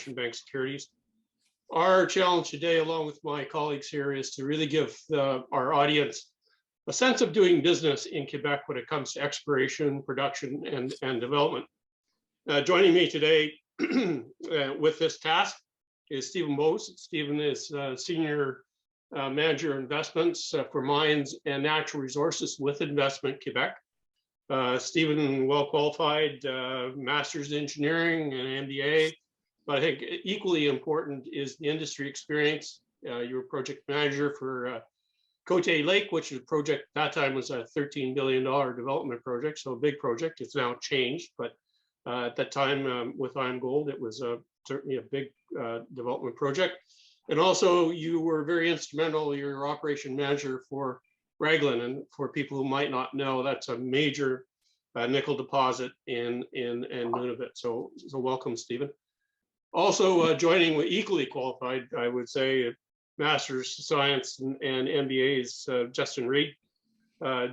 Laurentian Bank Securities. Our challenge today, along with my colleagues here, is to really give our audience a sense of doing business in Quebec when it comes to exploration, production, and development. Joining me today with this task is Stephen Bose. Stephen is Senior Manager Investments for Mines and Natural Resources with Investissement Quebec. Stephen, well qualified, Master's in Engineering and MBA. But I think equally important is the industry experience. You were project manager for Côté Lake, which is a project at that time was a $13 billion development project, so a big project. It's now changed, but at that time with IAMGOLD, it was certainly a big development project. And also, you were very instrumental. You're operation manager for Raglan, and for people who might not know, that's a major nickel deposit in Nunavut. So welcome, Stephen. Also joining with equally qualified, I would say, Master's of Science and MBAs, Justin Reid.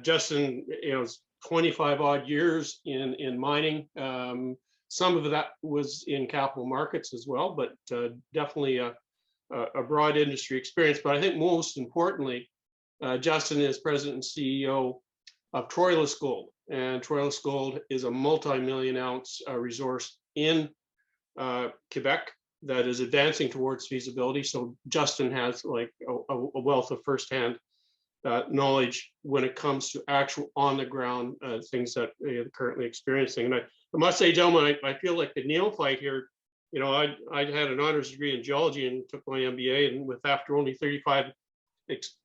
Justin, is 25 odd years in mining. Some of that was in capital markets as well, but definitely a broad industry experience. But I think most importantly, Justin is president and CEO of Troilus Gold, and Troilus Gold is a multi-million ounce resource in Quebec that is advancing towards feasibility. So Justin has like a wealth of firsthand knowledge when it comes to actual on the ground things that they're currently experiencing. And I must say, gentlemen, I feel like the neophyte here. I had an honors degree in geology and took my MBA, and with after only 35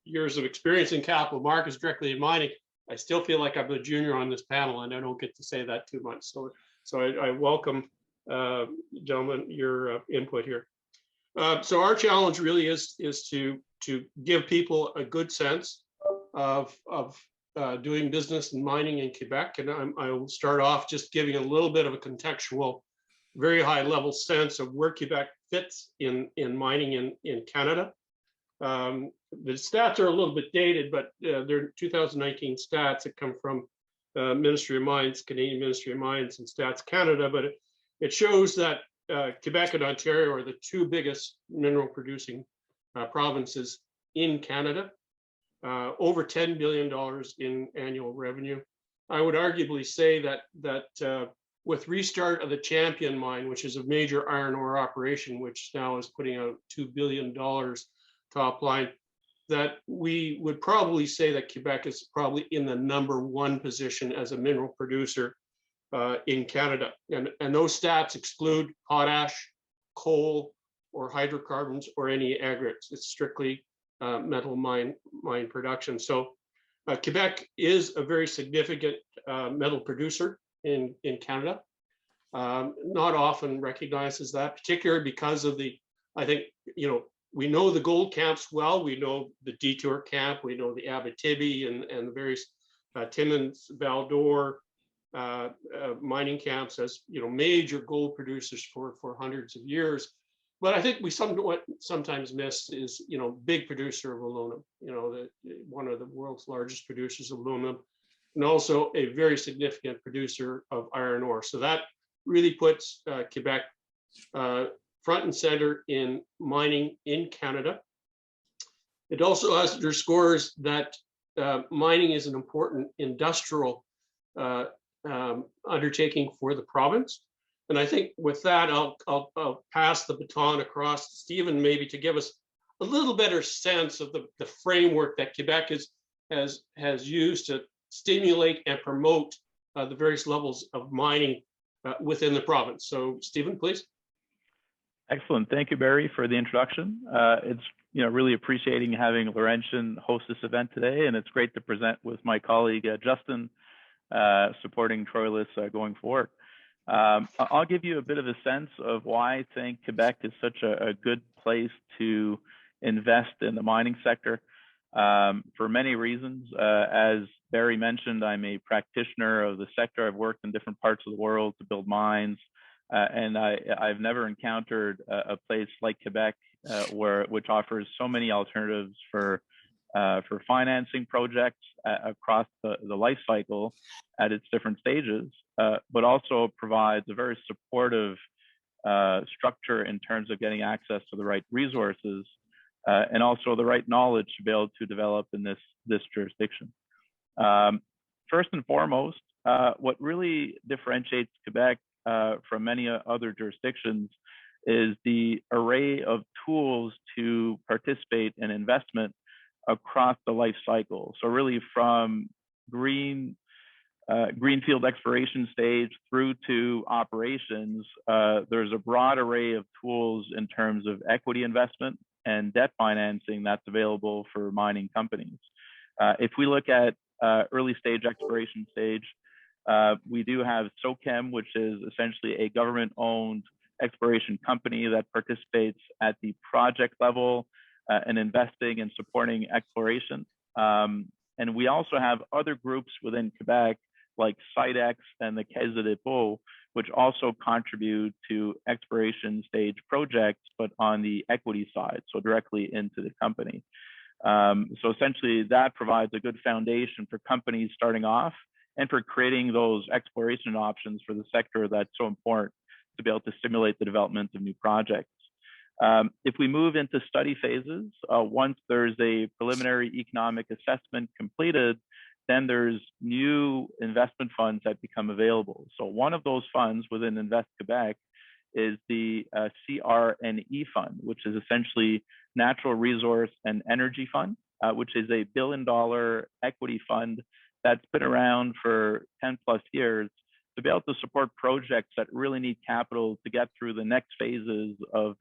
years of experience in capital markets directly in mining, I still feel like I'm a junior on this panel, and I don't get to say that too much. So I welcome, gentlemen, your input here. So our challenge really is to give people a good sense of doing business and mining in Quebec, and I will start off just giving a little bit of a contextual, very high level sense of where Quebec fits in mining in Canada. The stats are a little bit dated, but they're 2019 stats that come from Ministry of Mines, Canadian Ministry of Mines and Stats Canada, but it shows that Quebec and Ontario are the two biggest mineral producing provinces in Canada, over $10 billion in annual revenue. I would arguably say that with restart of the Champion mine, which is a major iron ore operation, which now is putting out $2 billion top line, that we would probably say that Quebec is probably in the #1 position as a mineral producer in Canada. And those stats exclude potash, coal, or hydrocarbons, or any aggregates. It's strictly metal mine production. So Quebec is a very significant metal producer in Canada. Not often recognized as that, particularly because of I think, we know the gold camps well. We know the Detour camp. We know the Abitibi and the various Timmins, Val-d'Or mining camps as major gold producers for hundreds of years. But I think we sometimes miss is big producer of aluminum. One of the world's largest producers of aluminum, and also a very significant producer of iron ore. So that really puts Quebec front and center in mining in Canada. It also underscores that mining is an important industrial undertaking for the province. And I think with that, I'll pass the baton across to Stephen, maybe to give us a little better sense of the framework that Quebec has used to stimulate and promote the various levels of mining within the province. So Stephen, please. Excellent. Thank you, Barry, for the introduction. It's really appreciating having Laurentian host this event today, and it's great to present with my colleague Justin, supporting Troilus going forward. I'll give you a bit of a sense of why I think Quebec is such a good place to invest in the mining sector, for many reasons. As Barry mentioned, I'm a practitioner of the sector. I've worked in different parts of the world to build mines. And I've never encountered a place like Quebec which offers so many alternatives for financing projects across the life cycle at its different stages, but also provides a very supportive structure in terms of getting access to the right resources and also the right knowledge to be able to develop in this jurisdiction. First and foremost, what really differentiates Quebec from many other jurisdictions is the array of tools to participate in investment across the life cycle. So really from greenfield exploration stage through to operations, there's a broad array of tools in terms of equity investment and debt financing that's available for mining companies. If we look at early stage exploration stage, we do have SOChem, which is essentially a government-owned exploration company that participates at the project level and investing and supporting exploration. And we also have other groups within Quebec, like SIDEX and the Caisse de dépôt, which also contribute to exploration stage projects, but on the equity side, so directly into the company. So essentially that provides a good foundation for companies starting off and for creating those exploration options for the sector that's so important to be able to stimulate the development of new projects. If we move into study phases, once there's a preliminary economic assessment completed, then there's new investment funds that become available. So one of those funds within Invest Quebec is the CRNE fund, which is essentially Natural Resource and Energy Fund, which is a $1 billion equity fund that's been around for 10 plus years to be able to support projects that really need capital to get through the next phases of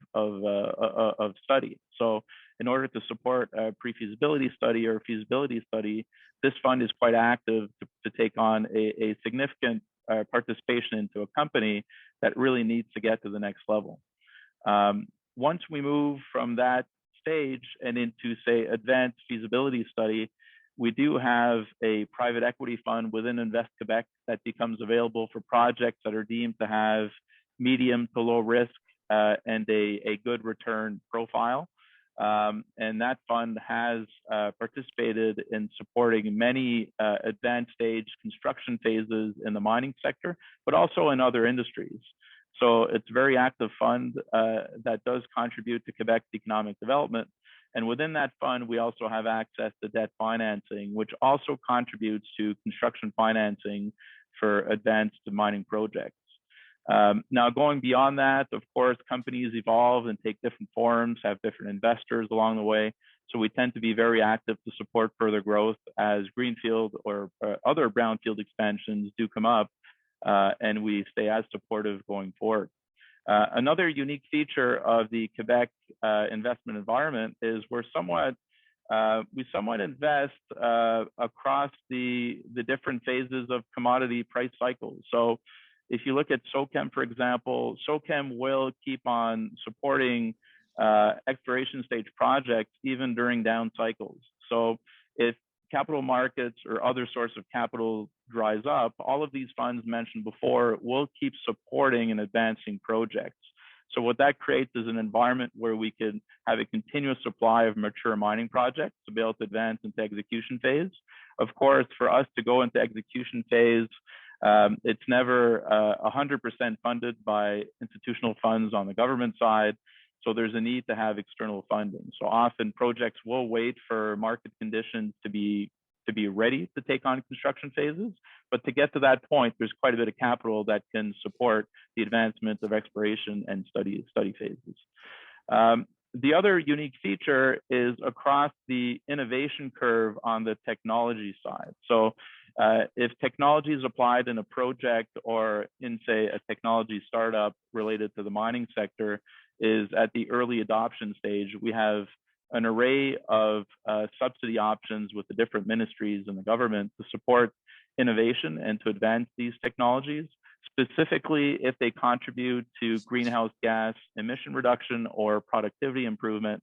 study. So in order to support a pre-feasibility study or feasibility study, this fund is quite active to take on a significant participation into a company that really needs to get to the next level. Once we move from that stage and into, say, advanced feasibility study, we do have a private equity fund within Invest Quebec that becomes available for projects that are deemed to have medium to low risk and a good return profile. And that fund has participated in supporting many advanced stage construction phases in the mining sector, but also in other industries. So it's a very active fund that does contribute to Quebec's economic development. And within that fund, we also have access to debt financing, which also contributes to construction financing for advanced mining projects. Now, going beyond that, of course, companies evolve and take different forms, have different investors along the way. So we tend to be very active to support further growth as greenfield or other brownfield expansions do come up, and we stay as supportive going forward. Another unique feature of the Quebec investment environment is we somewhat invest across the different phases of commodity price cycles. So if you look at SOChem, for example, SOChem will keep on supporting exploration stage projects even during down cycles. So if capital markets or other source of capital dries up, all of these funds mentioned before will keep supporting and advancing projects. So what that creates is an environment where we can have a continuous supply of mature mining projects to be able to advance into execution phase. Of course, for us to go into execution phase, it's never 100% funded by institutional funds on the government side. So there's a need to have external funding. So often projects will wait for market conditions to be ready to take on construction phases. But to get to that point, there's quite a bit of capital that can support the advancement of exploration and study phases. The other unique feature is across the innovation curve on the technology side. So if technology is applied in a project or in, say, a technology startup related to the mining sector is at the early adoption stage, we have an array of subsidy options with the different ministries and the government to support innovation and to advance these technologies, specifically if they contribute to greenhouse gas emission reduction or productivity improvement,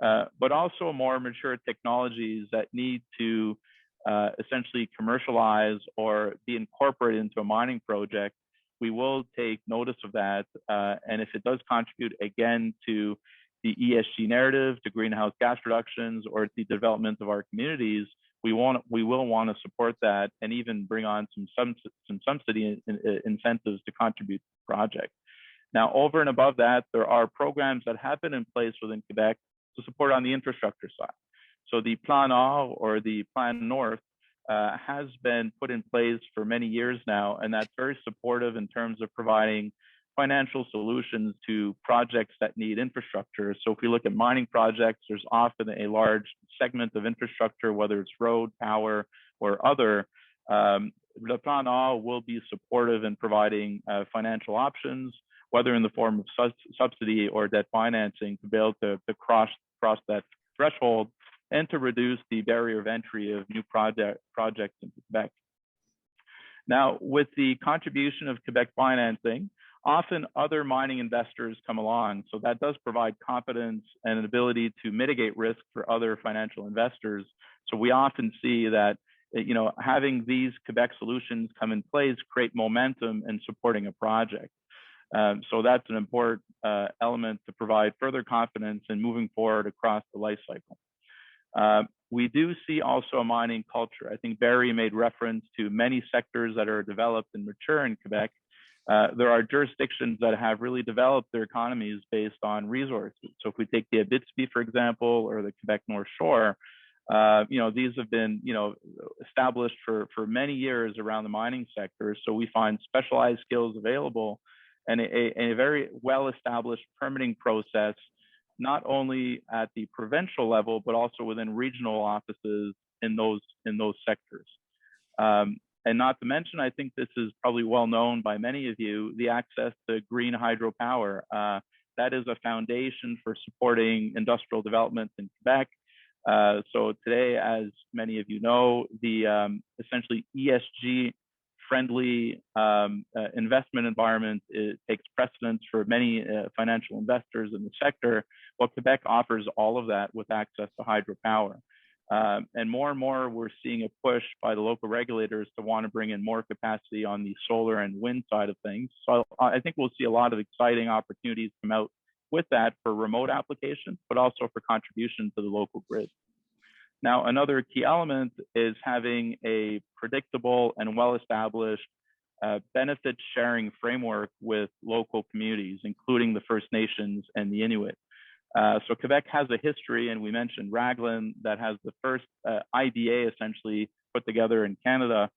but also more mature technologies that need to essentially commercialize or be incorporated into a mining project. We will take notice of that. And if it does contribute again to the ESG narrative, to greenhouse gas reductions, or the development of our communities, we will want to support that and even bring on some subsidy incentives to contribute to the project. Now, over and above that, there are programs that have been in place within Quebec to support on the infrastructure side. So the Plan Nord, or the Plan North, has been put in place for many years now, and that's very supportive in terms of providing financial solutions to projects that need infrastructure. So if we look at mining projects, there's often a large segment of infrastructure, whether it's road, power, or other. Le Plan Nord will be supportive in providing financial options, whether in the form of subsidy or debt financing, to be able to cross that threshold and to reduce the barrier of entry of new projects into Quebec. Now, with the contribution of Quebec financing, often other mining investors come along. So that does provide confidence and an ability to mitigate risk for other financial investors. So we often see that, you know, having these Quebec solutions come in place create momentum in supporting a project. So that's an important element to provide further confidence in moving forward across the life cycle. We do see also a mining culture. I think Barry made reference to many sectors that are developed and mature in Quebec. There are jurisdictions that have really developed their economies based on resources. So if we take the Abitibi, for example, or the Quebec North Shore, you know, these have been, you know, established for many years around the mining sector. So we find specialized skills available and a very well-established permitting process, not only at the provincial level, but also within regional offices in those sectors. And not to mention, I think this is probably well known by many of you, the access to green hydropower. That is a foundation for supporting industrial development in Quebec. So today, as many of you know, the essentially ESG friendly investment environment takes precedence for many financial investors in the sector. Well, Quebec offers all of that with access to hydropower. And more, we're seeing a push by the local regulators to want to bring in more capacity on the solar and wind side of things. So I think we'll see a lot of exciting opportunities come out with that for remote applications, but also for contribution to the local grid. Now, another key element is having a predictable and well-established benefit sharing framework with local communities, including the First Nations and the Inuit. So Quebec has a history, and we mentioned Raglan, that has the first IDA essentially put together in Canada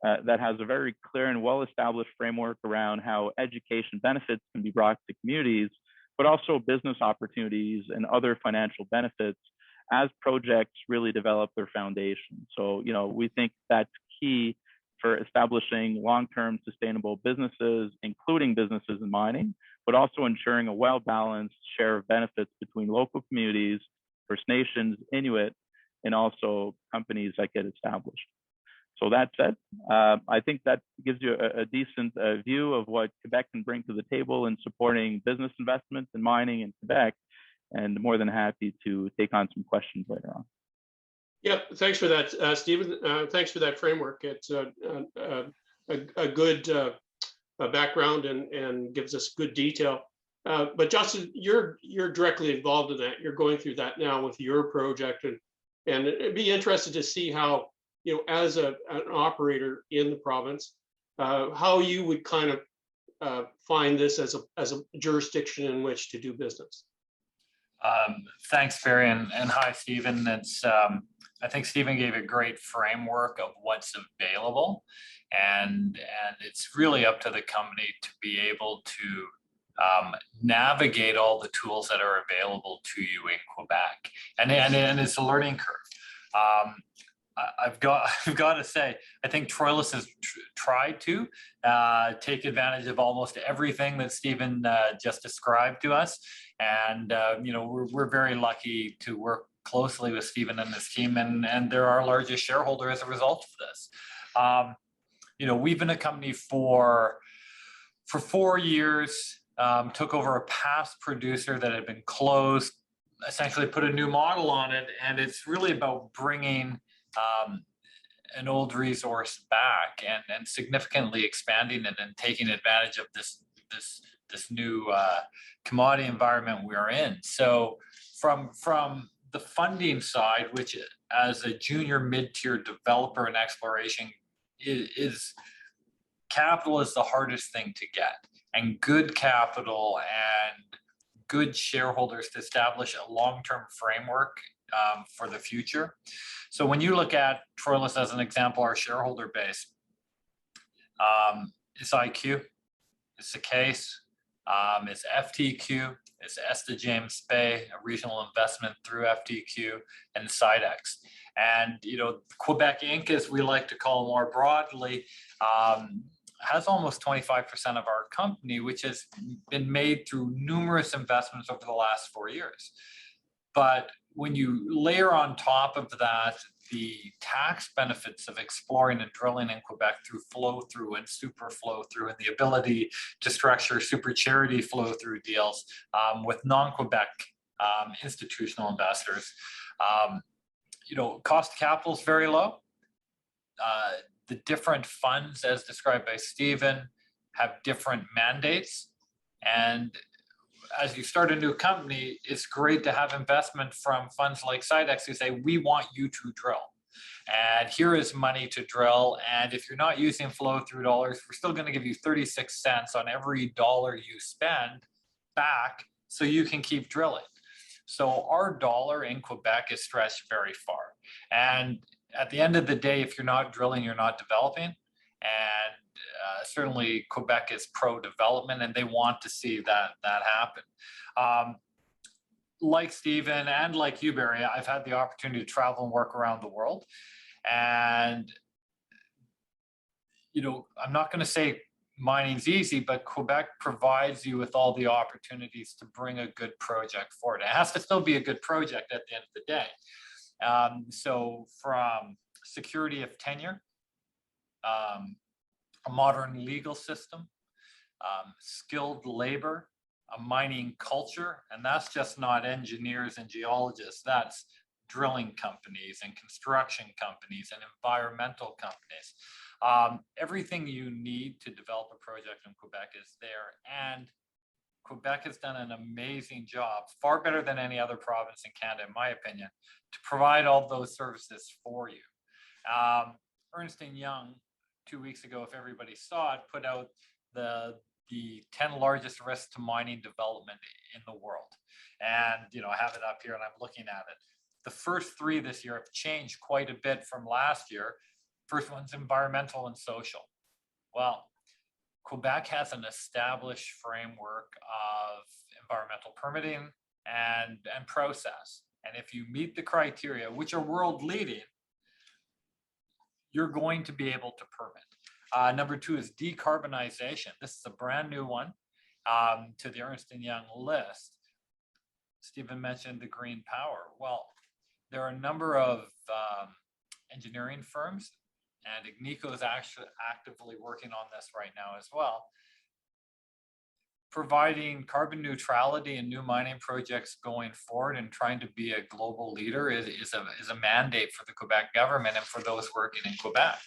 that has a very clear and well-established framework around how education benefits can be brought to communities, but also business opportunities and other financial benefits as projects really develop their foundation. So, you know, we think that's key for establishing long-term sustainable businesses, including businesses in mining, but also ensuring a well-balanced share of benefits between local communities, First Nations, Inuit, and also companies that get established. So that said, I think that gives you a decent view of what Quebec can bring to the table in supporting business investments in mining in Quebec, and more than happy to take on some questions later on. Yeah, thanks for that, Stephen. Thanks for that framework. It's a good background and gives us good detail. But Justin, you're directly involved in that. You're going through that now with your project, and it'd be interested to see how, you know, as an operator in the province, how you would kind of find this as a jurisdiction in which to do business. Thanks, Barry, and hi, Stephen. It's I think Stephen gave a great framework of what's available, and it's really up to the company to be able to navigate all the tools that are available to you in Quebec, and it's a learning curve. I've got to say, I think Troilus has tried to take advantage of almost everything that Stephen just described to us, and you know, we're very lucky to work closely with Stephen and his team, and they're our largest shareholder as a result of this. You know, we've been a company for 4 years, took over a past producer that had been closed, essentially put a new model on it, and it's really about bringing an old resource back and significantly expanding it and taking advantage of this new commodity environment we are in. So from the funding side, which as a junior mid-tier developer in exploration is capital is the hardest thing to get. and good capital and good shareholders to establish a long-term framework for the future. So when you look at Troilus as an example, our shareholder base, it's IQ, it's the case, it's FTQ, it's Esta James Bay, a regional investment through FTQ, and Sidex. And, you know, Quebec Inc., as we like to call more broadly, has almost 25% of our company, which has been made through numerous investments over the last 4 years. But when you layer on top of that the tax benefits of exploring and drilling in Quebec through flow through and super flow through, and the ability to structure super charity flow through deals with non-Quebec institutional investors, you know, cost of capital is very low. The different funds, as described by Stephen, have different mandates. And as you start a new company, it's great to have investment from funds like Sidex who say, we want you to drill. And here is money to drill. And if you're not using flow through dollars, we're still going to give you 36 cents on every dollar you spend back so you can keep drilling. So our dollar in Quebec is stretched very far. And at the end of the day, if you're not drilling, you're not developing. And certainly Quebec is pro-development and they want to see that happen. Like Stephen and like you, Barry, I've had the opportunity to travel and work around the world. And, you know, I'm not going to say mining's easy, but Quebec provides you with all the opportunities to bring a good project forward. It has to still be a good project at the end of the day. So from security of tenure, a modern legal system, skilled labor, a mining culture, and that's just not engineers and geologists, that's drilling companies and construction companies and environmental companies. Everything you need to develop a project in Quebec is there, and Quebec has done an amazing job, far better than any other province in Canada, in my opinion, to provide all those services for you. Ernst & Young, 2 weeks ago, if everybody saw it, put out the 10 largest risks to mining development in the world. And, you know, I have it up here and I'm looking at it. The first 3 this year have changed quite a bit from last year. First one's environmental and social. Well, Quebec has an established framework of environmental permitting and process. And if you meet the criteria, which are world leading, you're going to be able to permit. Number 2 is decarbonization. This is a brand new one to the Ernst & Young list. Stephen mentioned the green power. Well, there are a number of engineering firms, and Agnico is actually actively working on this right now as well, providing carbon neutrality in new mining projects going forward and trying to be a global leader is a mandate for the Quebec government and for those working in Quebec.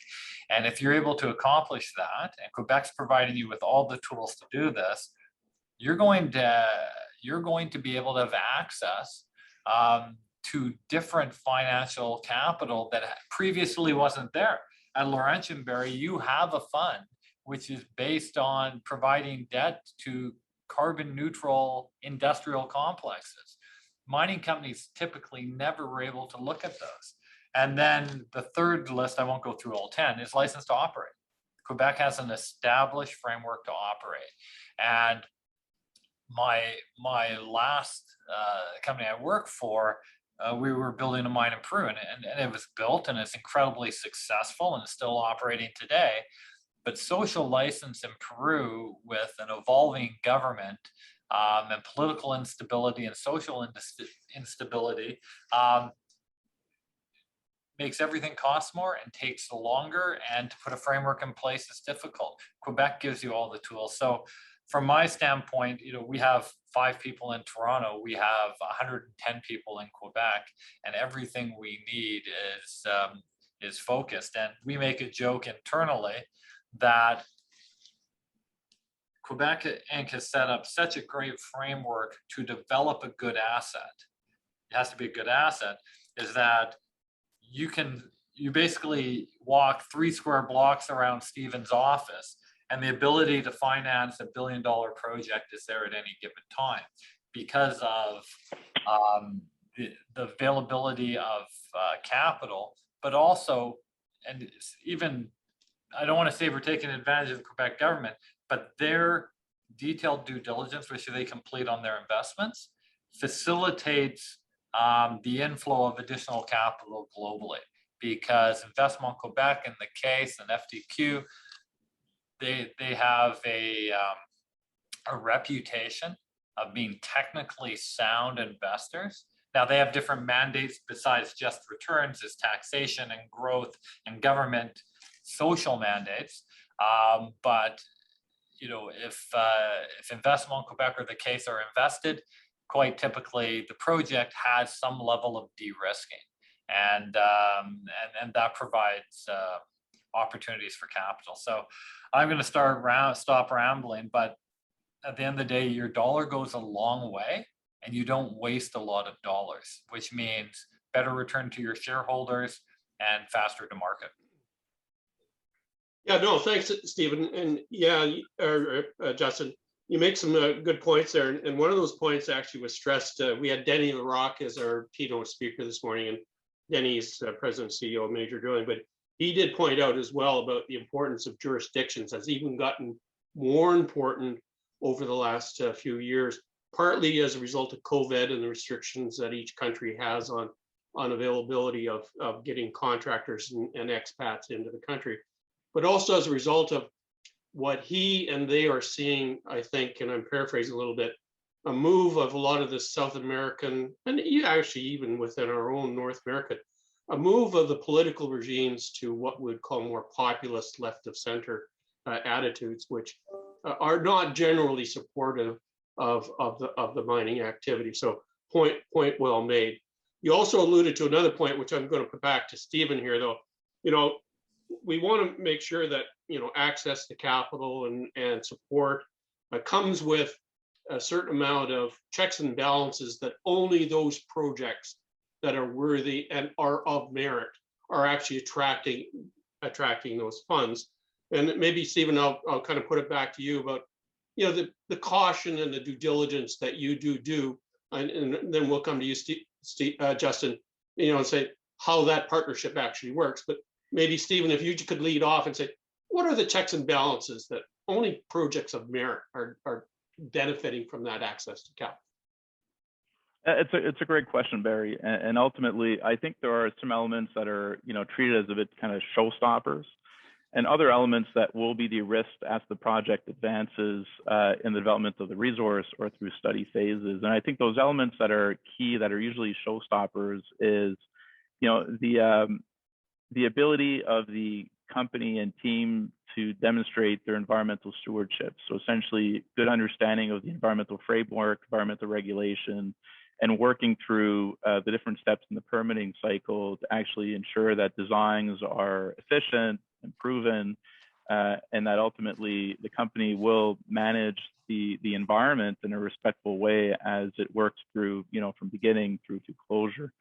And if you're able to accomplish that, and Quebec's providing you with all the tools to do this, you're going to be able to have access to different financial capital that previously wasn't there. At Laurentian, Barry, you have a fund which is based on providing debt to carbon neutral industrial complexes. Mining companies typically never were able to look at those. And then the third list, I won't go through all 10, is license to operate. Quebec has an established framework to operate. And my last company I worked for, we were building a mine in Peru, and it was built and it's incredibly successful and it's still operating today. But social license in Peru with an evolving government and political instability and social instability makes everything cost more and takes longer, and to put a framework in place is difficult. Quebec gives you all the tools. So from my standpoint, you know, we have 5 people in Toronto, we have 110 people in Quebec, and everything we need is focused. And we make a joke internally that Quebec Inc. has set up such a great framework to develop a good asset. It has to be a good asset, is that you basically walk 3 square blocks around Stephen's office And the ability to finance $1 billion project is there at any given time because of the availability of capital, but also, and even, I don't want to say we're taking advantage of the Quebec government, but their detailed due diligence, which they complete on their investments, facilitates the inflow of additional capital globally. Because Investissement Quebec, in the case, and FTQ, they have a reputation of being technically sound investors. Now they have different mandates besides just returns, as taxation and growth and government social mandates. But you know, if Investissement Quebec or the case are invested, quite typically the project has some level of de-risking, and that provides opportunities for capital. So I'm going to stop rambling, but at the end of the day, your dollar goes a long way, and you don't waste a lot of dollars, which means better return to your shareholders and faster to market. Yeah, no, thanks, Stephen. And yeah, Justin, you make some good points there. And one of those points actually was stressed. We had Denny LaRocque as our keynote speaker this morning, and Denny's president and CEO of Major Drilling, but he did point out as well about the importance of jurisdictions has even gotten more important over the last few years, partly as a result of COVID and the restrictions that each country has on availability of getting contractors and expats into the country, but also as a result of what he and they are seeing, I think, and I'm paraphrasing a little bit, a move of a lot of the South American, and actually even within our own North America, a move of the political regimes to what we'd call more populist left of center attitudes, which are not generally supportive of the mining activity. So point well made. You also alluded to another point, which I'm going to put back to Stephen here, though. You know, we want to make sure that, you know, access to capital and support comes with a certain amount of checks and balances that only those projects that are worthy and are of merit are actually attracting those funds. And maybe, Stephen, I'll kind of put it back to you about, you know, the caution and the due diligence that you do, and then we'll come to you, Justin, you know, and say how that partnership actually works. But maybe, Stephen, if you could lead off and say, what are the checks and balances that only projects of merit are benefiting from that access to capital? It's a great question, Barry. And ultimately, I think there are some elements that are, you know, treated as a bit kind of showstoppers, and other elements that will be de-risked as the project advances in the development of the resource or through study phases. And I think those elements that are key, that are usually showstoppers, is, you know, the ability of the company and team to demonstrate their environmental stewardship. So essentially, good understanding of the environmental framework, environmental regulation, and working through the different steps in the permitting cycle to actually ensure that designs are efficient and proven, and that ultimately the company will manage the environment in a respectful way as it works through, you know, from beginning through to closure.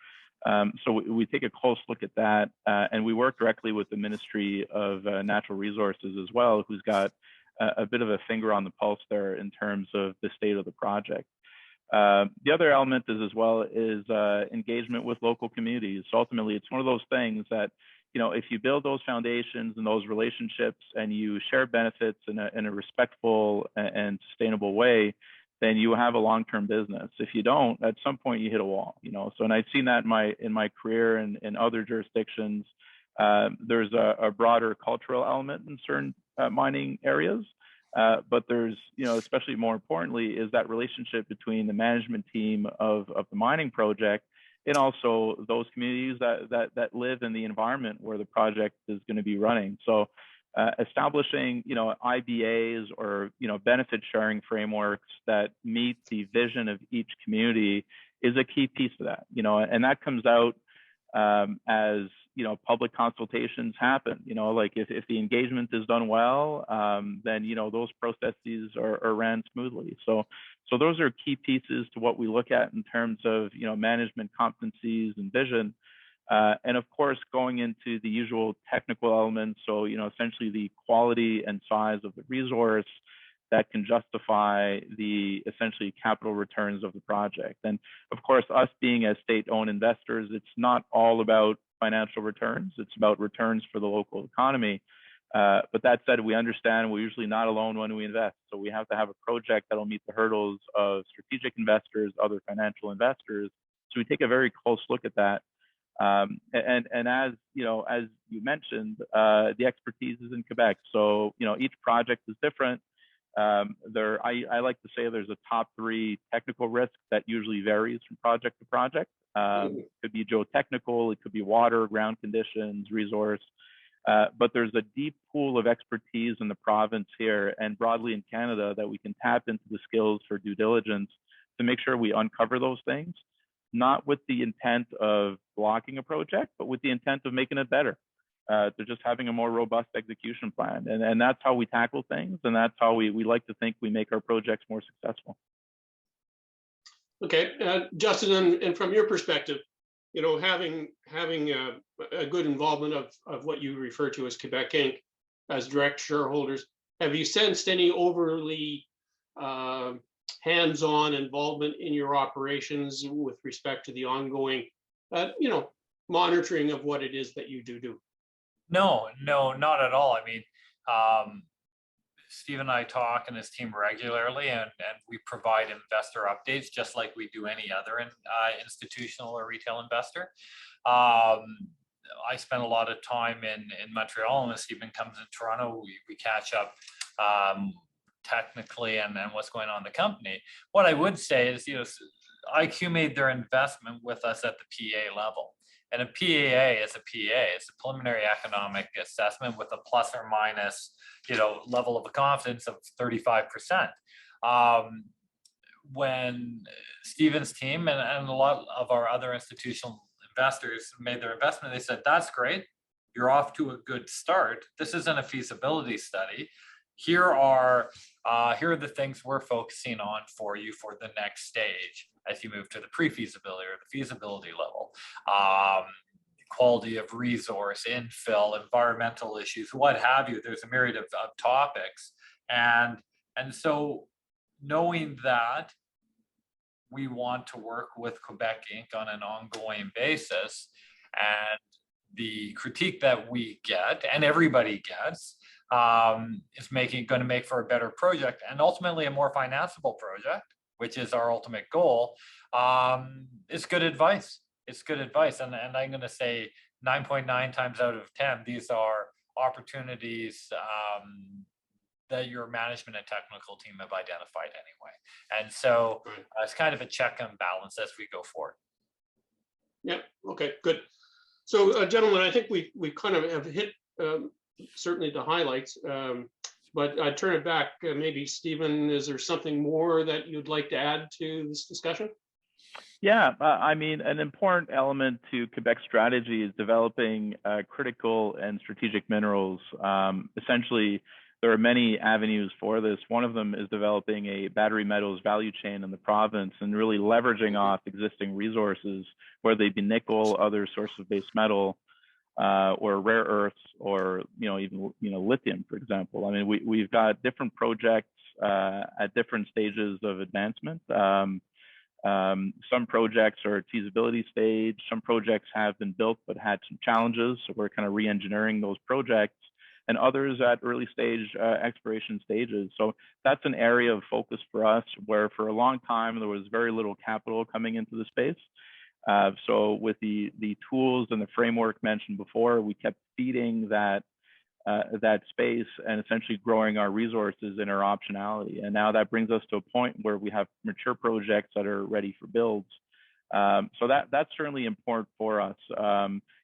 So we take a close look at that, and we work directly with the Ministry of Natural Resources as well, who's got a bit of a finger on the pulse there in terms of the state of the project. The other element is engagement with local communities. So ultimately, it's one of those things that, you know, if you build those foundations and those relationships and you share benefits in a respectful and sustainable way, then you have a long-term business. If you don't, at some point you hit a wall, you know. So, and I've seen that in my career and in other jurisdictions. There's a broader cultural element in certain mining areas, but there's, you know, especially more importantly, is that relationship between the management team of the mining project and also those communities that live in the environment where the project is going to be running. So establishing, you know, IBAs or, you know, benefit sharing frameworks that meet the vision of each community is a key piece of that, you know, and that comes out as, you know, public consultations happen, you know, like if the engagement is done well, then, you know, those processes are ran smoothly. So those are key pieces to what we look at in terms of, you know, management competencies and vision. And of course, going into the usual technical elements, so essentially the quality and size of the resource that can justify the essentially capital returns of the project. And of course, us being as state-owned investors, it's not all about financial returns, it's about returns for the local economy. But that said, we understand we're usually not alone when we invest. So we have to have a project that'll meet the hurdles of strategic investors, other financial investors. So we take a very close look at that. And as as you mentioned, the expertise is in Quebec. So each project is different. I like to say there's a top 3 technical risk that usually varies from project to project. It could be geotechnical, it could be water, ground conditions, resource. But there's a deep pool of expertise in the province here and broadly in Canada that we can tap into the skills for due diligence to make sure we uncover those things, not with the intent of blocking a project, but with the intent of making it better. To just having a more robust execution plan. And that's how we tackle things. And that's how we like to think we make our projects more successful. Okay, Justin, and from your perspective, having a good involvement of what you refer to as Quebec Inc. as direct shareholders, have you sensed any overly hands-on involvement in your operations with respect to the ongoing, monitoring of what it is that you do? No, not at all. I mean, Steve and I talk and his team regularly, and we provide investor updates just like we do any other institutional or retail investor. I spend a lot of time in Montreal, and when Stephen comes in Toronto, we catch up technically and what's going on in the company. What I would say is, IQ made their investment with us at the PA level. And a PAA is a PA. It's a preliminary economic assessment with a plus or minus, level of confidence of 35%. When Stephen's team and a lot of our other institutional investors made their investment, they said, "That's great. You're off to a good start. This isn't a feasibility study. Here are the things we're focusing on for you for the next stage as you move to the pre-feasibility or the feasibility level. Quality of resource, infill, environmental issues, what have you. There's a myriad of topics. And so knowing that we want to work with Quebec Inc. on an ongoing basis, and the critique that we get and everybody gets is going to make for a better project and ultimately a more financeable project, which is our ultimate goal. It's good advice. It's good advice. And I'm going to say 9.9 times out of 10, these are opportunities that your management and technical team have identified anyway. And so it's kind of a check and balance as we go forward. Yeah, okay, good. So gentlemen, I think we kind of have hit certainly the highlights, but I turn it back. Maybe Stephen, is there something more that you'd like to add to this discussion? Yeah, I mean, an important element to Quebec's strategy is developing critical and strategic minerals. Essentially, there are many avenues for this. One of them is developing a battery metals value chain in the province and really leveraging off existing resources, whether they be nickel, other sources of base metal, or rare earths, or even lithium, for example. I mean, we've got different projects at different stages of advancement. Some projects are at feasibility stage. Some projects have been built but had some challenges, so we're kind of re-engineering those projects, and others at early stage exploration stages. So that's an area of focus for us, where for a long time there was very little capital coming into the space. So with the tools and the framework mentioned before, we kept feeding that space and essentially growing our resources and our optionality. And now that brings us to a point where we have mature projects that are ready for builds. So that's certainly important for us.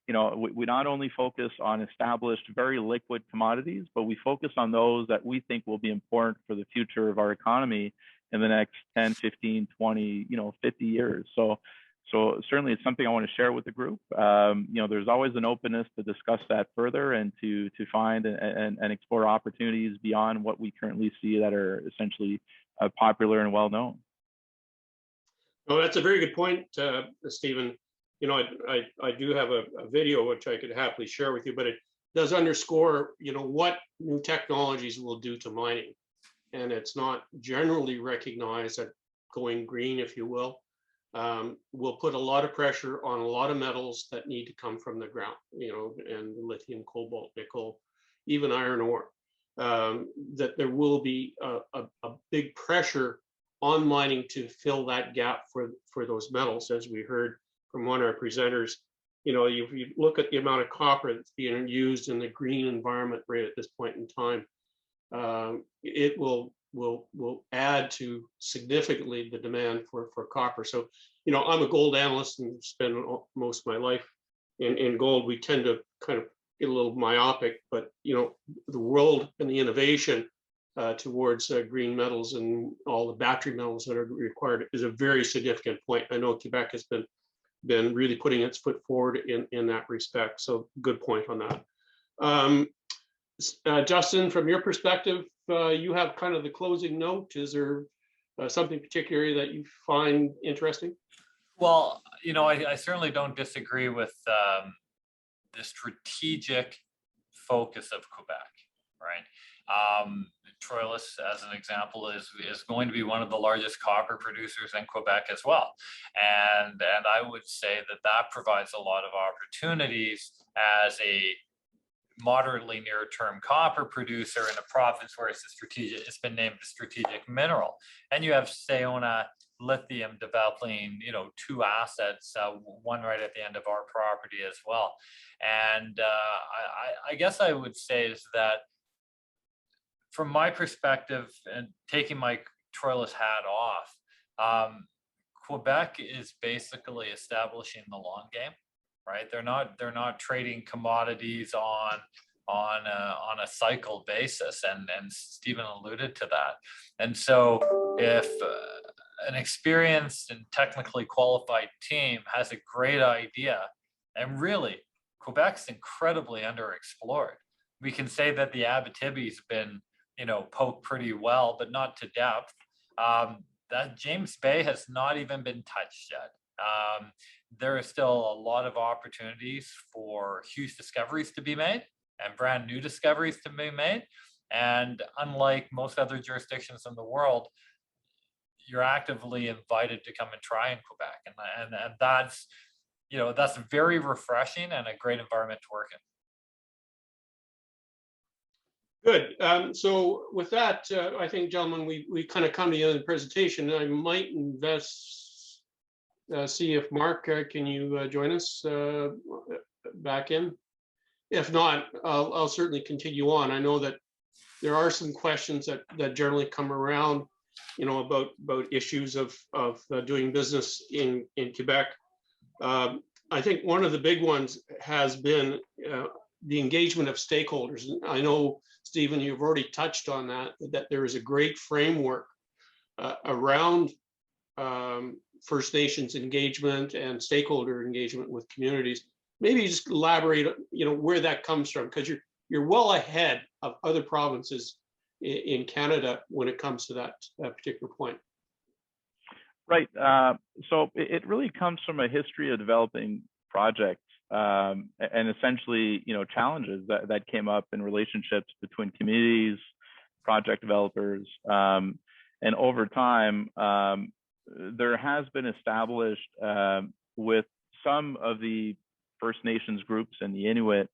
We not only focus on established, very liquid commodities, but we focus on those that we think will be important for the future of our economy in the next 10, 15, 20, 50 years. So certainly it's something I want to share with the group. There's always an openness to discuss that further and to find and explore opportunities beyond what we currently see that are essentially popular and well known. Well, that's a very good point, Stephen. I do have a video which I could happily share with you, but it does underscore, what new technologies will do to mining. And it's not generally recognized that going green, if you will put a lot of pressure on a lot of metals that need to come from the ground, and lithium, cobalt, nickel, even iron ore. That there will be a big pressure on mining to fill that gap for those metals, as we heard from one of our presenters. If you look at the amount of copper that's being used in the green environment right at this point in time, it will add to significantly the demand for copper. So, I'm a gold analyst and spend most of my life in gold. We tend to kind of get a little myopic, but the world and the innovation towards green metals and all the battery metals that are required is a very significant point. I know Quebec has been really putting its foot forward in that respect. So good point on that. Justin, from your perspective, you have kind of the closing note. Is there something particularly that you find interesting? Well, I certainly don't disagree with the strategic focus of Quebec, right? Troilus, as an example, is going to be one of the largest copper producers in Quebec as well. And I would say that provides a lot of opportunities as a moderately near-term copper producer in a province where it's been named a strategic mineral. And you have Sayona Lithium developing, 2 assets, one right at the end of our property as well. And I guess I would say is that from my perspective, and taking my Troilus hat off, Quebec is basically establishing the long game, right? They're not trading commodities on a cycle basis, and Stephen alluded to that. And so if an experienced and technically qualified team has a great idea, and really Quebec's incredibly underexplored. We can say that the Abitibi's been poked pretty well, but not to depth. That James Bay has not even been touched yet. There are still a lot of opportunities for huge discoveries to be made and brand new discoveries to be made. And unlike most other jurisdictions in the world, you're actively invited to come and try in Quebec. And that's very refreshing and a great environment to work in. Good. So with that, I think, gentlemen, we kind of come to the end of the presentation. I might see if Mark, can you join us back in? If not, I'll certainly continue on. I know that there are some questions that generally come around, about issues of doing business in Quebec. I think one of the big ones has been the engagement of stakeholders. And I know, Stephen, you've already touched on that there is a great framework around First Nations engagement and stakeholder engagement with communities. Maybe just elaborate, where that comes from, because you're well ahead of other provinces in Canada when it comes to that particular point. Right. So it really comes from a history of developing projects and essentially, challenges that came up in relationships between communities, project developers, and over time, there has been established with some of the First Nations groups and the Inuit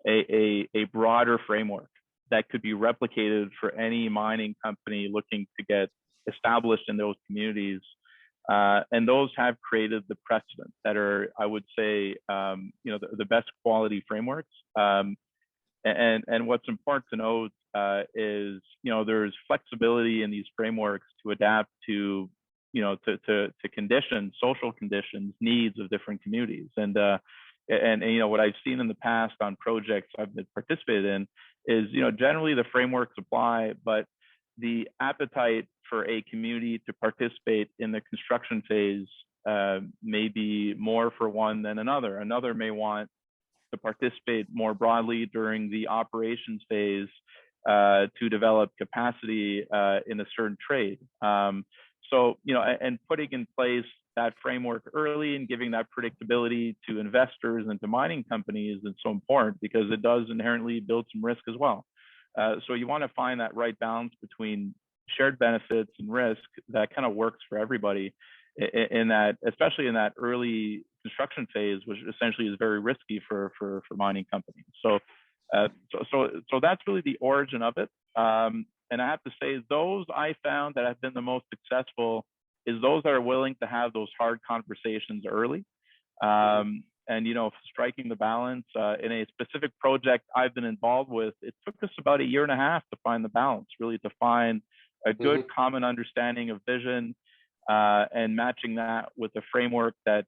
a broader framework that could be replicated for any mining company looking to get established in those communities. And those have created the precedent that are, I would say, the best quality frameworks. And what's important to note is, there's flexibility in these frameworks to adapt to, to conditions, social conditions, needs of different communities. And what I've seen in the past on projects I've been participated in is, generally the frameworks apply, but the appetite for a community to participate in the construction phase may be more for one than another. Another may want to participate more broadly during the operations phase to develop capacity in a certain trade. So, and putting in place that framework early and giving that predictability to investors and to mining companies is so important, because it does inherently build some risk as well. So you want to find that right balance between shared benefits and risk that kind of works for everybody in that, especially in that early construction phase, which essentially is very risky for mining companies. So that's really the origin of it. And I have to say, those I found that have been the most successful is those that are willing to have those hard conversations early. And, you know, striking the balance in a specific project I've been involved with, it took us about 1.5 years to find the balance, really to find a good common understanding of vision and matching that with a framework that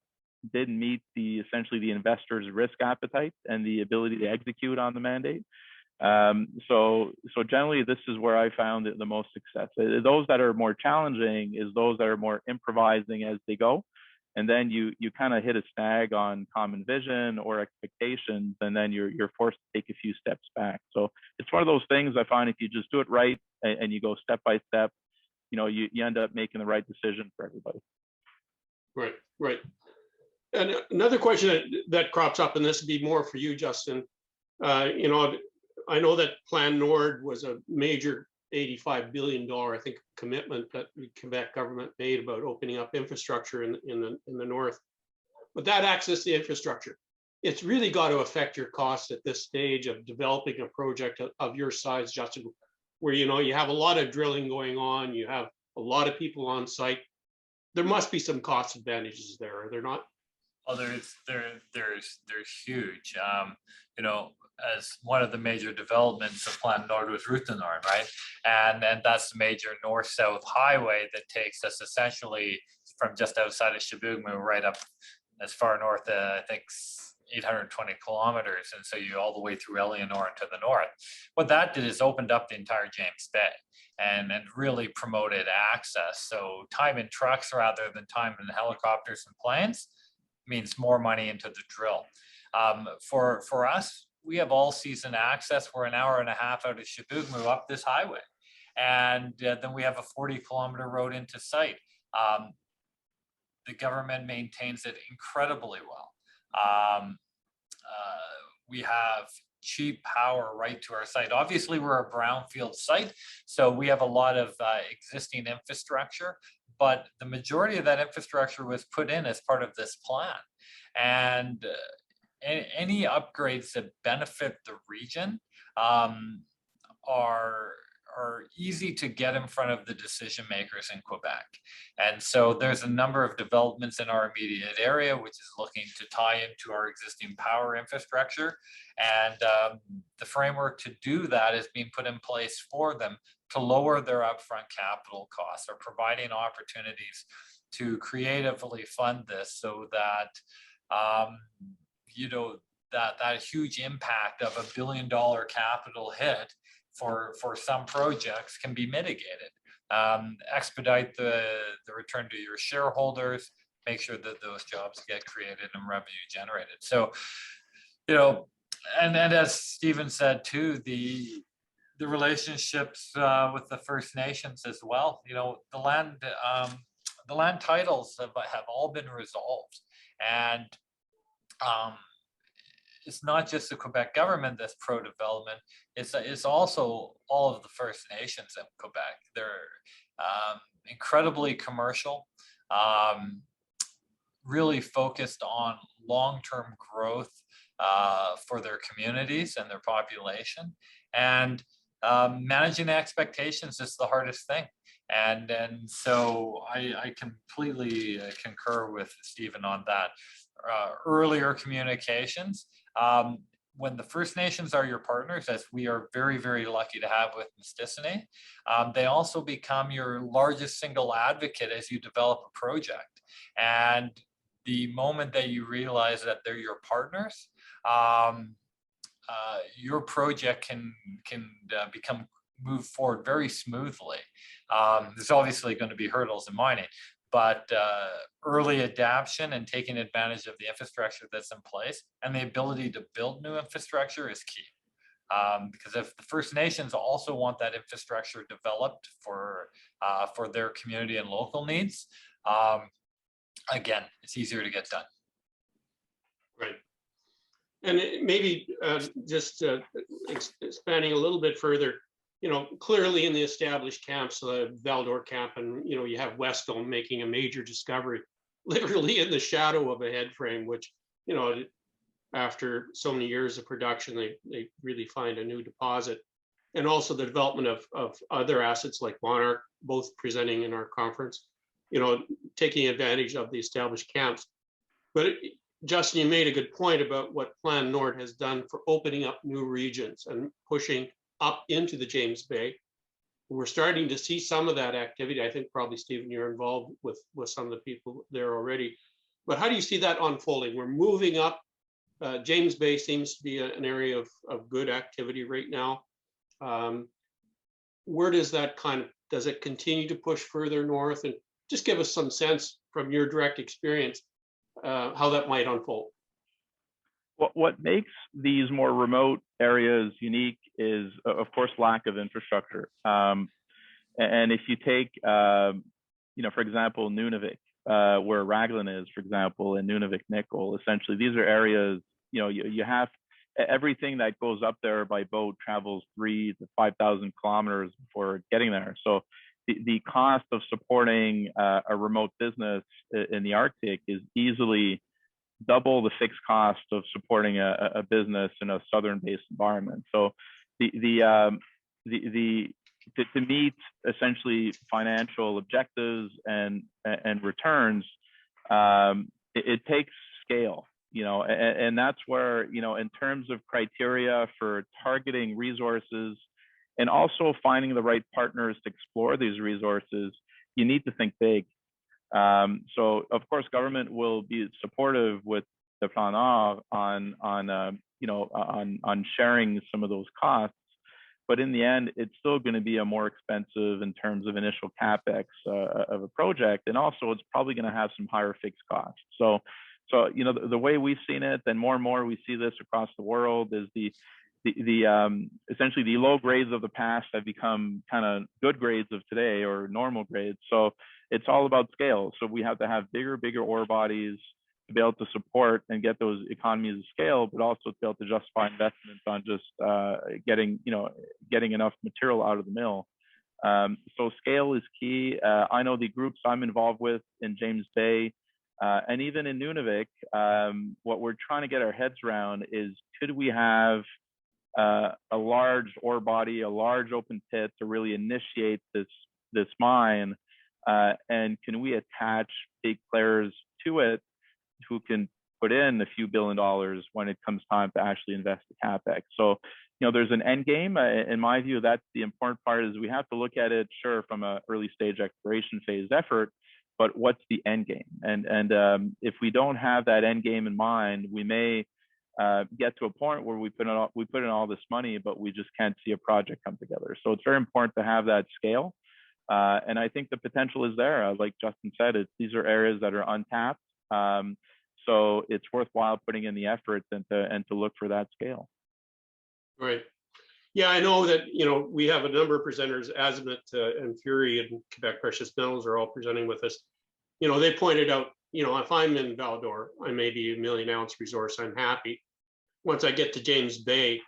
did meet essentially the investor's risk appetite and the ability to execute on the mandate. So generally, this is where I found the most success. Those that are more challenging is those that are more improvising as they go. And then you kind of hit a snag on common vision or expectations, and then you're forced to take a few steps back. So it's one of those things I find if you just do it right and you go step by step, you know, you end up making the right decision for everybody. Right. And another question that crops up, and this would be more for you, Justin. You know, I know that Plan Nord was a major $85 billion, I think, commitment that the Quebec government made about opening up infrastructure in the north. But that access to infrastructure, it's really got to affect your costs at this stage of developing a project of your size, Justin, where, you know, you have a lot of drilling going on, you have a lot of people on site. There must be some cost advantages there, are there not? Oh, there's huge. You know, as one of the major developments of Plan Nord was Route du Nord, right? And that's the major north-south highway that takes us essentially from just outside of Chibougamau right up as far north, I think 820 kilometers. And so you all the way through Eleanor and to the north. What that did is opened up the entire James Bay and really promoted access. So time in trucks rather than time in helicopters and planes means more money into the drill. For us, we have all season access. We're 1.5 hours out of Chibougamau up this highway. And then we have a 40-kilometer road into site. The government maintains it incredibly well. We have cheap power right to our site. Obviously, we're a brownfield site, so we have a lot of existing infrastructure, but the majority of that infrastructure was put in as part of this plan. And any upgrades that benefit the region are easy to get in front of the decision makers in Quebec. And so there's a number of developments in our immediate area, which is looking to tie into our existing power infrastructure. And the framework to do that is being put in place for them to lower their upfront capital costs, or providing opportunities to creatively fund this so that you know, that huge impact of $1 billion capital hit for some projects can be mitigated. Expedite the return to your shareholders, make sure that those jobs get created and revenue generated. So, you know, and as Stephen said too, the relationships with the First Nations as well. You know, the land titles have all been resolved, and it's not just the Quebec government that's pro-development, it's also all of the First Nations in Quebec. They're incredibly commercial, really focused on long-term growth for their communities and their population. And managing expectations is the hardest thing. And so I completely concur with Stephen on that. Earlier communications, when the First Nations are your partners, as we are very, very lucky to have with Investissement, they also become your largest single advocate as you develop a project. And the moment that you realize that they're your partners, your project can move forward very smoothly. There's obviously going to be hurdles in mining, but early adaptation and taking advantage of the infrastructure that's in place and the ability to build new infrastructure is key. Because if the First Nations also want that infrastructure developed for their community and local needs, again, it's easier to get done. Right. And maybe just expanding a little bit further, clearly in the established camps, the Val-d'Or camp, and, you have Westdome making a major discovery, literally in the shadow of a head frame, which, after so many years of production, they really find a new deposit. And also the development of other assets like Monarch, both presenting in our conference, taking advantage of the established camps. But Justin, you made a good point about what Plan Nord has done for opening up new regions and pushing up into the James Bay. We're starting to see some of that activity. I think probably, Stephen, you're involved with some of the people there already. But how do you see that unfolding? We're moving up. James Bay seems to be an area of good activity right now. Where does that does it continue to push further north? And just give us some sense from your direct experience how that might unfold. What makes these more remote areas unique is, of course, lack of infrastructure. And if you take, for example, Nunavik, where Raglan is, for example, and Nunavik Nickel, essentially, these are areas, you have everything that goes up there by boat travels 3,000 to 5,000 kilometers before getting there. So the cost of supporting a remote business in the Arctic is easily double the fixed cost of supporting a business in a southern-based environment. So to meet essentially financial objectives and returns, it takes scale, and that's where, in terms of criteria for targeting resources and also finding the right partners to explore these resources, you need to think big. So of course, government will be supportive with the Plan Nord on sharing some of those costs, but in the end, it's still going to be a more expensive in terms of initial capex of a project, and also it's probably going to have some higher fixed costs. So the way we've seen it, and more we see this across the world, is essentially the low grades of the past have become kind of good grades of today, or normal grades. So it's all about scale. So we have to have bigger ore bodies to be able to support and get those economies of scale, but also to be able to justify investments on just getting enough material out of the mill. So scale is key. I know the groups I'm involved with in James Bay, and even in Nunavik, what we're trying to get our heads around is, could we have a large ore body, a large open pit to really initiate this mine, and can we attach big players to it who can put in a few $1 billion when it comes time to actually invest the capex? So, there's an end game. In my view, that's the important part, is we have to look at it, sure, from an early stage exploration phase effort, but what's the end game? And if we don't have that end game in mind, we may get to a point where we put in all this money, but we just can't see a project come together. So it's very important to have that scale. And I think the potential is there. Like Justin said, these are areas that are untapped. So it's worthwhile putting in the effort and to look for that scale. Right. Yeah, I know that, we have a number of presenters, Azimuth and Fury and Quebec Precious Metals are all presenting with us. They pointed out, if I'm in Val-d'Or, I may be a 1 million ounce resource, I'm happy. Once I get to James Bay,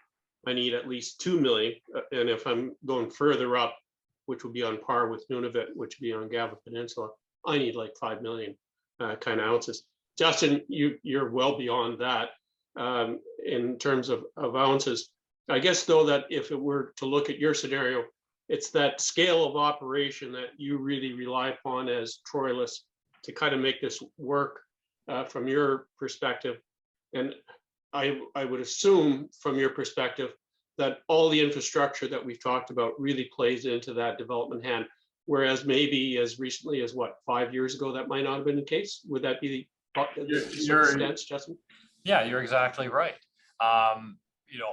I need at least 2 million. And if I'm going further up, which will be on par with Nunavut, which would be on Gava Peninsula, I need like 5 million kind of ounces. Justin, you're well beyond that in terms of ounces. I guess, though, that if it were to look at your scenario, it's that scale of operation that you really rely upon as Troilus to kind of make this work from your perspective. And I would assume from your perspective that all the infrastructure that we've talked about really plays into that development hand, whereas maybe as recently as 5 years ago, that might not have been the case. Would that be the stance, Justin? Yeah, you're exactly right.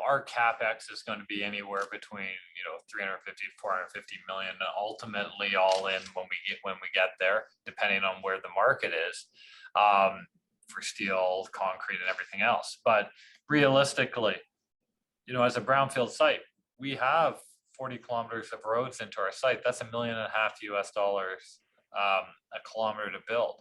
Our capex is going to be anywhere between 350 to 450 million, ultimately all in when we get there, depending on where the market is, for steel, concrete, and everything else. But realistically, as a brownfield site, we have 40 kilometers of roads into our site. That's $1.5 million US a kilometer to build.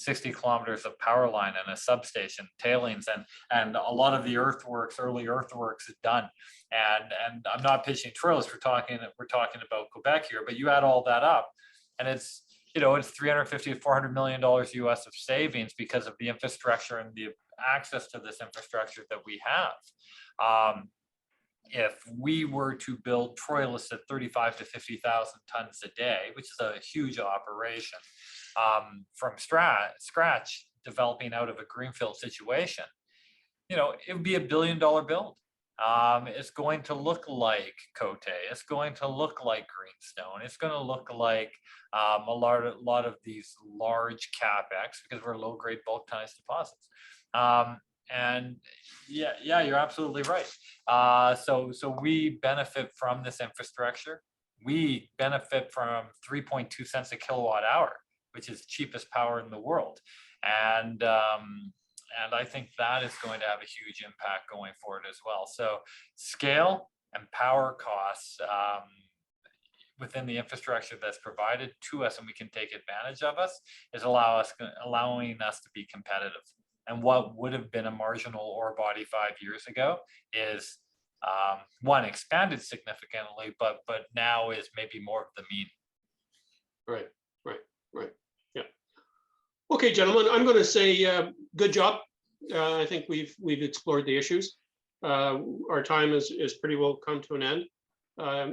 60 kilometers of power line and a substation, tailings, and a lot of the early earthworks is done. And I'm not pitching Troilus, we're talking about Quebec here, but you add all that up, and it's, you know, it's $350 to $400 million US of savings because of the infrastructure and the access to this infrastructure that we have. If we were to build Troilus at 35 to 50,000 tons a day, which is a huge operation, from scratch, developing out of a greenfield situation, you know, it would be $1 billion build. It's going to look like Cote. It's going to look like Greenstone. It's going to look like a lot of these large capex, because we're low grade bulk tonnage deposits. And yeah, you're absolutely right. So we benefit from this infrastructure. We benefit from 3.2 cents a kilowatt hour, which is the cheapest power in the world. And I think that is going to have a huge impact going forward as well. So scale and power costs within the infrastructure that's provided to us, and we can take advantage of us, is allowing us to be competitive. And what would have been a marginal ore body 5 years ago is one, expanded significantly, but now is maybe more of the mean. Right. Yeah. Okay, gentlemen, I'm going to say good job. I think we've explored the issues. Our time is pretty well come to an end.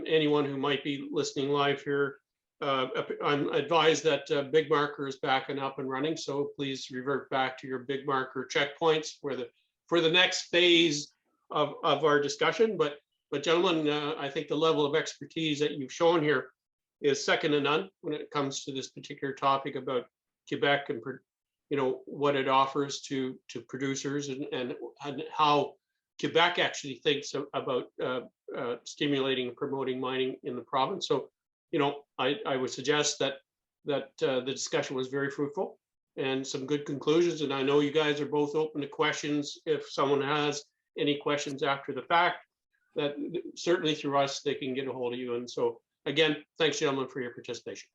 Anyone who might be listening live here, I'm advised that Big Marker is back and up and running, so please revert back to your Big Marker checkpoints for the next phase of our discussion. But gentlemen, I think the level of expertise that you've shown here is second to none when it comes to this particular topic about Quebec and, you know, what it offers to producers and how Quebec actually thinks about stimulating and promoting mining in the province. So, you know, I would suggest that the discussion was very fruitful and some good conclusions. And I know you guys are both open to questions. If someone has any questions after the fact, that certainly through us, they can get a hold of you. And so again, thanks, gentlemen, for your participation.